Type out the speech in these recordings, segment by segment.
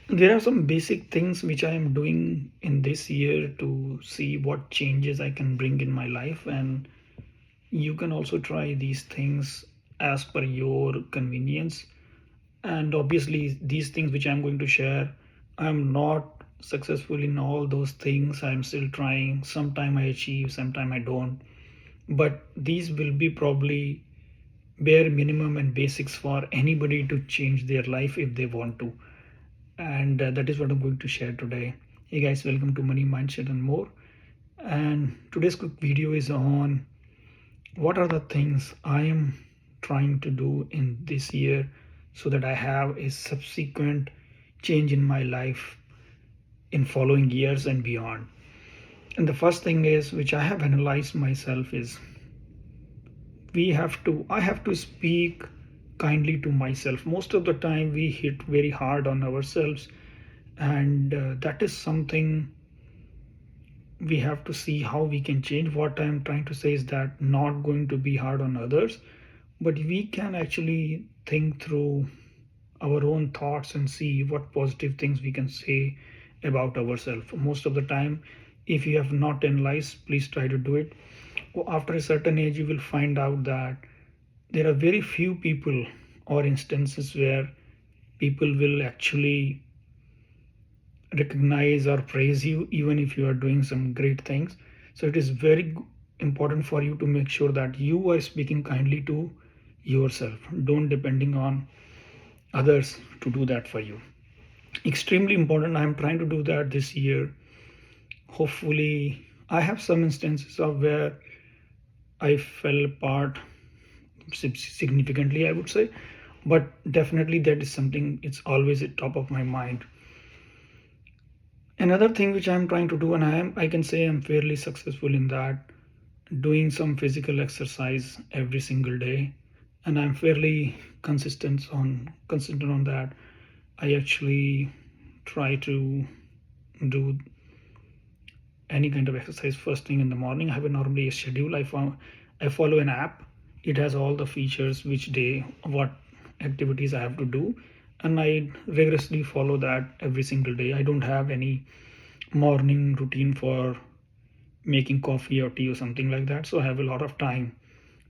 There are some basic things which I am doing in this year to see what changes I can bring in my life, and you can also try these things as per your convenience. And obviously, these things which I'm going to share, I'm not successful in all those things. I'm still trying. Sometime I achieve, sometime I don't. But these will be probably bare minimum and basics for anybody to change their life if they want to. And that is what I'm going to share today. Hey guys, welcome to Money Mindset and More. And today's quick video is on what are the things I am trying to do in this year so that I have a subsequent change in my life in following years and beyond. And the first thing is, which I have analyzed myself, is I have to speak kindly to myself. Most of the time we hit very hard on ourselves, and that is something we have to see how we can change. What I'm trying to say is that not going to be hard on others, but we can actually think through our own thoughts and see what positive things we can say about ourselves. Most of the time, if you have not analyzed, please try to do it. After a certain age, you will find out that there are very few people or instances where people will actually recognize or praise you even if you are doing some great things. So it is very important for you to make sure that you are speaking kindly to yourself. Don't depending on others to do that for you. Extremely important. I'm trying to do that this year. Hopefully, I have some instances of where I fell apart significantly, I would say, but definitely that is something, it's always at top of my mind. Another thing which I'm trying to do, and I can say I'm fairly successful in that, doing some physical exercise every single day, and I'm fairly consistent on that. I actually try to do any kind of exercise first thing in the morning. I have normally a schedule. I follow an app. It has all the features, which day, what activities I have to do, and I rigorously follow that every single day. I don't have any morning routine for making coffee or tea or something like that. So I have a lot of time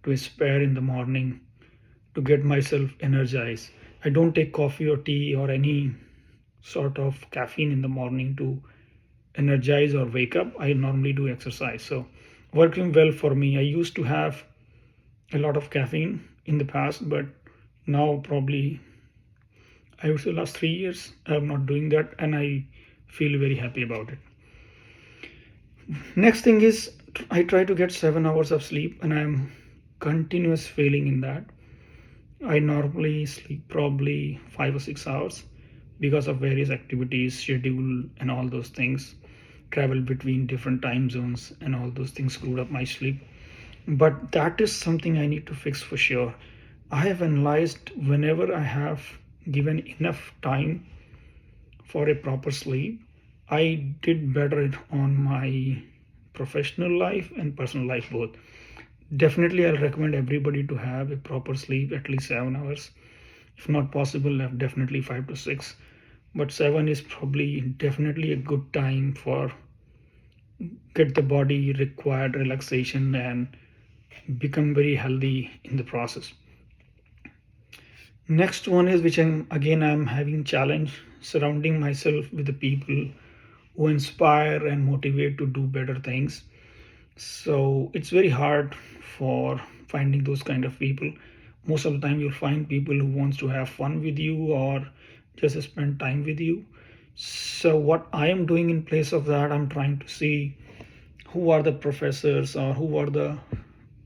to spare in the morning to get myself energized. I don't take coffee or tea or any sort of caffeine in the morning to energize or wake up. I normally do exercise. So working well for me. I used to have a lot of caffeine in the past, but now probably I would say last 3 years I'm not doing that, and I feel very happy about it. Next thing is, I try to get 7 hours of sleep, and I'm continuous failing in that. I normally sleep probably 5 or 6 hours because of various activities, schedule, and all those things. Travel between different time zones and all those things screwed up my sleep. But that is something I need to fix for sure. I have analyzed whenever I have given enough time for a proper sleep, I did better on my professional life and personal life both. Definitely, I'll recommend everybody to have a proper sleep, at least 7 hours. If not possible, definitely 5 to 6. But 7 is probably definitely a good time for get the body required relaxation and become very healthy in the process. Next one is, which I'm having challenge surrounding myself with the people who inspire and motivate to do better things. So it's very hard for finding those kind of people. Most of the time you'll find people who wants to have fun with you or just spend time with you. So what I am doing in place of that, I'm trying to see who are the professors or who are the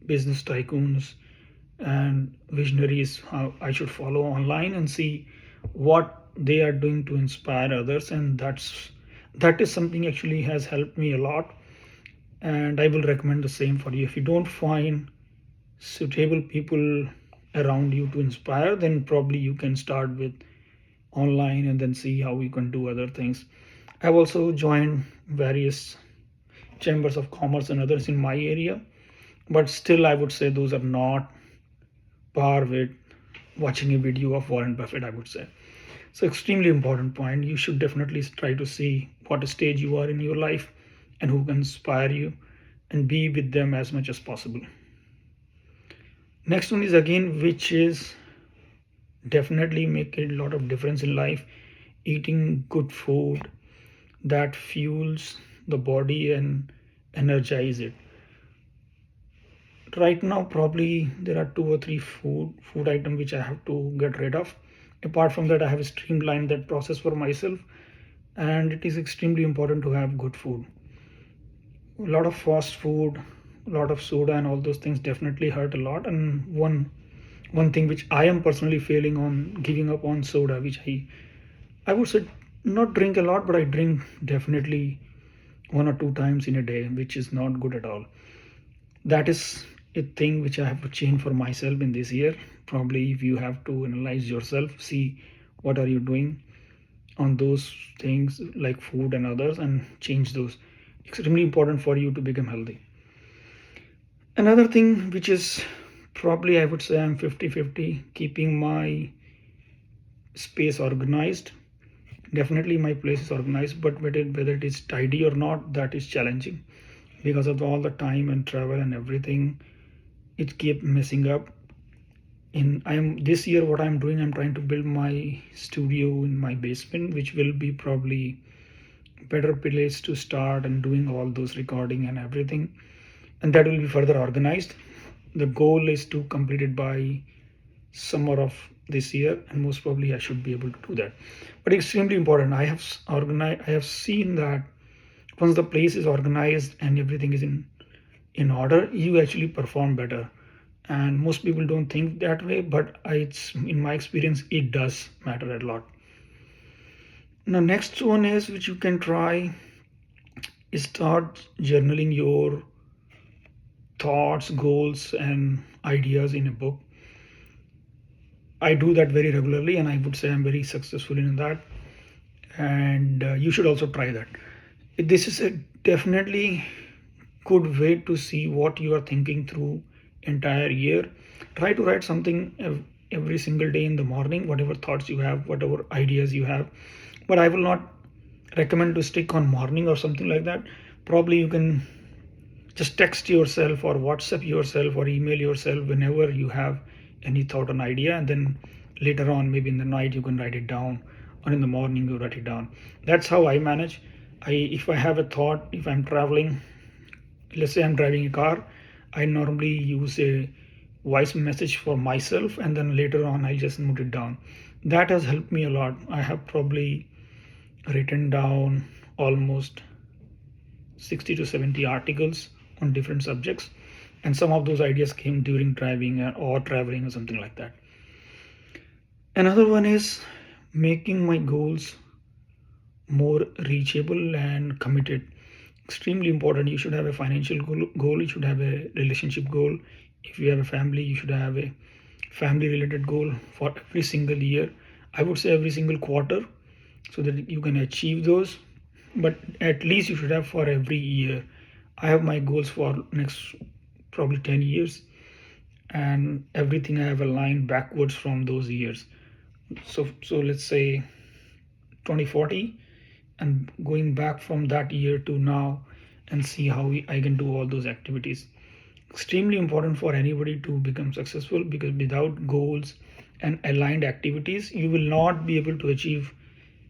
business tycoons and visionaries how I should follow online and see what they are doing to inspire others. And that is something actually has helped me a lot, and I will recommend the same for you. If you don't find suitable people around you to inspire, then probably you can start with online and then see how you can do other things. I've also joined various chambers of commerce and others in my area, but still I would say those are not par with watching a video of Warren Buffett, I would say. So extremely important point. You should definitely try to see what stage you are in your life and who can inspire you and be with them as much as possible. Next one is again, which is definitely make a lot of difference in life. Eating good food that fuels the body and energize it. Right now, probably there are two or three food items which I have to get rid of. Apart from that, I have streamlined that process for myself, and it is extremely important to have good food. A lot of fast food, a lot of soda, and all those things definitely hurt a lot. And one thing which I am personally failing on giving up on soda, which I would say not drink a lot, but I drink definitely 1 or 2 times in a day, which is not good at all. That is a thing which I have to change for myself in this year. Probably if you have to analyze yourself, see what are you doing on those things like food and others, and change those. Extremely important for you to become healthy. Another thing which is probably I would say I'm 50-50, keeping my space organized. Definitely my place is organized, but whether it is tidy or not, that is challenging because of all the time and travel and everything. It keep messing up. In I am this year, what I'm doing, I'm trying to build my studio in my basement, which will be probably better place to start and doing all those recording and everything, and that will be further organized. The goal is to complete it by summer of this year, and most probably I should be able to do that. But extremely important, I have organized, I have seen that once the place is organized and everything is in order, you actually perform better. And most people don't think that way, but it's in my experience it does matter a lot. Now next one is which you can try is start journaling your thoughts, goals, and ideas in a book. I do that very regularly, and I would say I'm very successful in that. And you should also try that. This is a definitely good way to see what you are thinking through entire year. Try to write something every single day in the morning, whatever thoughts you have, whatever ideas you have. But I will not recommend to stick on morning or something like that. Probably you can just text yourself or WhatsApp yourself or email yourself whenever you have any thought or idea, and then later on, maybe in the night, you can write it down, or in the morning you write it down. That's how I manage. If I have a thought, if I'm traveling, let's say I'm driving a car, I normally use a voice message for myself, and then later on I just note it down. That has helped me a lot. I have probably written down almost 60 to 70 articles on different subjects, and some of those ideas came during driving or traveling or something like that. Another one is making my goals more reachable and committed. Extremely important. You should have a financial goal, you should have a relationship goal. If you have a family, you should have a family related goal for every single year. I would say every single quarter, so that you can achieve those, but at least you should have for every year. I have my goals for next probably 10 years, and everything I have aligned backwards from those years. So let's say 2040, and going back from that year to now, and see how I can do all those activities. Extremely important for anybody to become successful, because without goals and aligned activities, you will not be able to achieve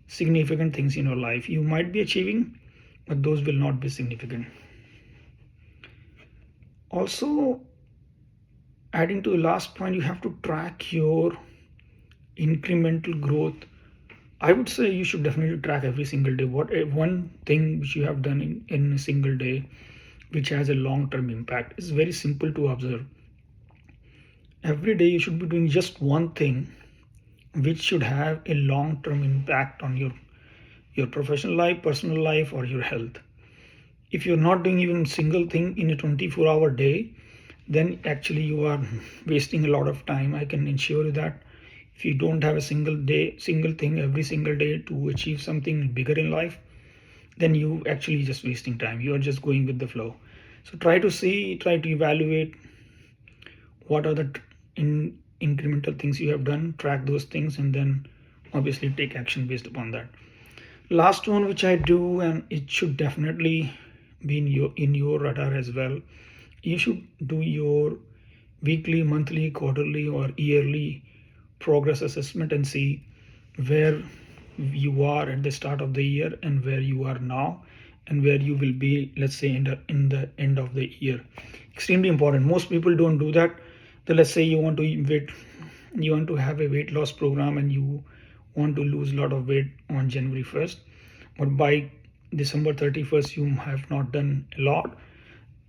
significant things in your life. You might be achieving, but those will not be significant. Also, adding to the last point, you have to track your incremental growth. I would say you should definitely track every single day what one thing which you have done in a single day which has a long-term impact. It's very simple to observe. Every day you should be doing just one thing which should have a long-term impact on your professional life, personal life, or your health. If you're not doing even a single thing in a 24-hour day, then actually you are wasting a lot of time. I can ensure you that if you don't have a single thing every single day to achieve something bigger in life, then you actually just wasting time. You are just going with the flow. So try to evaluate what are the incremental things you have done, track those things, and then obviously take action based upon that. Last one which I do, and it should definitely be in your radar as well. You should do your weekly, monthly, quarterly, or yearly progress assessment and see where you are at the start of the year and where you are now and where you will be, let's say, in the end of the year. Extremely important. Most people don't do that. So let's say you want to have a weight loss program and you want to lose a lot of weight on January 1st, but by December 31st you have not done a lot,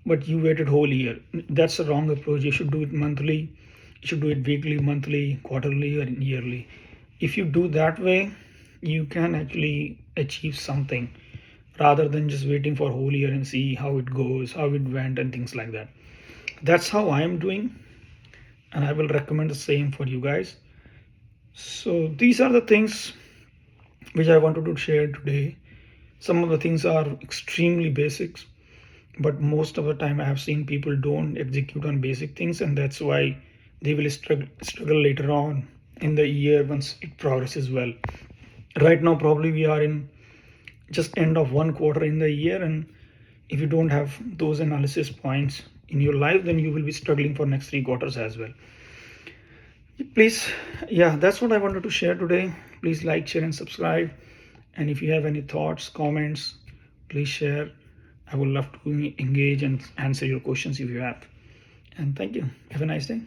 but you waited whole year. That's a wrong approach. You should do it monthly, you should do it weekly, monthly, quarterly, or yearly. If you do that way, you can actually achieve something rather than just waiting for whole year and see how it goes, how it went, and things like that. That's how I am doing, and I will recommend the same for you guys. So these are the things which I wanted to share today. Some of the things are extremely basics, but most of the time I have seen people don't execute on basic things, and that's why they will struggle later on in the year once it progresses well. Right now, probably we are in just end of one quarter in the year, and if you don't have those analysis points in your life, then you will be struggling for next 3 quarters as well. Please, yeah, that's what I wanted to share today. Please like, share, and subscribe. And if you have any thoughts, comments, please share. I would love to engage and answer your questions if you have. And thank you. Have a nice day.